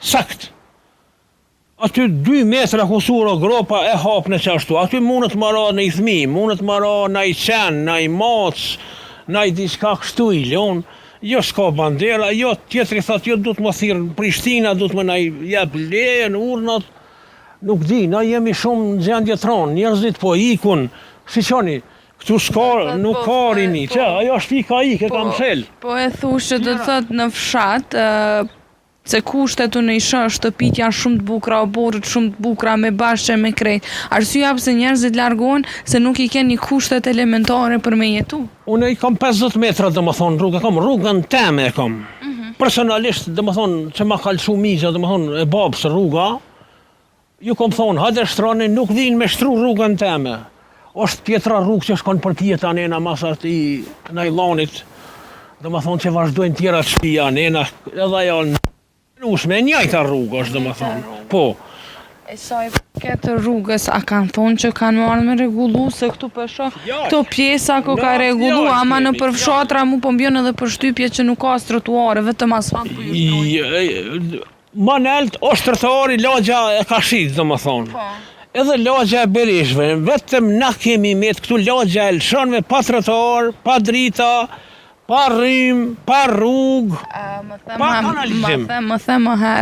sakt. Aty 2 metra kusura gropa e hapën e qashtu. Aty mundet marra në i thmi, mundet marra në i qenë, në i macë, në i diçka kështu i lon. Jo s'ka bandera, jo tjetëri thot, jo du të më thirë Prishtina, du të më nëj jep lejen, urnat. Nuk di, na jemi shumë në gjendje tronë, njerëzit po ikun, si qoni, këtu s'ka, nuk ka rini, që ajo është pika ik, e kam shel. Po e thush që do të thot në fshat, se kushtet në isha shtëpit janë shumë të bukra, o borët shumë të bukra, me bashkë me krejt. Arsyeja pse njerëzit largohen se nuk i keni kushtet elementare për me jetu. Unë i kam 50 metra, dhe më thonë, rrugë, kam rrugën teme e kam. Personalisht, dhe më thonë, që ma kalëshu migja, dhe më thonë, e babës rruga, ju kom thonë, hajde shtrani, nuk vinë me shtru rrugën teme. Është tjetra rrugë që shkon për pjeta nena masat i najlonit, dhe më thonë që vazhdojnë tjera shpia nena, edhe janë me njajta rrugë është dhe më thonë, po. E sa i këtë rrugës, a kanë thonë që kanë marrë me regullu, se këtu përsho, këto pjesa ko ka regullu, ama në përfshatra mu po mbjën edhe për shtypje që nuk ka trotuare, vetëm asfalt po ju shtrojnë. Ma nelt, është trotuari lagja e Kashit, dhe më thonë. Edhe lagja e Berishve, vetëm na kemi me këtu lagja e Lëshanve, pa trotuar, pa drita, pa rrim, pa rrugë, pa kanalizim. Më them më herë.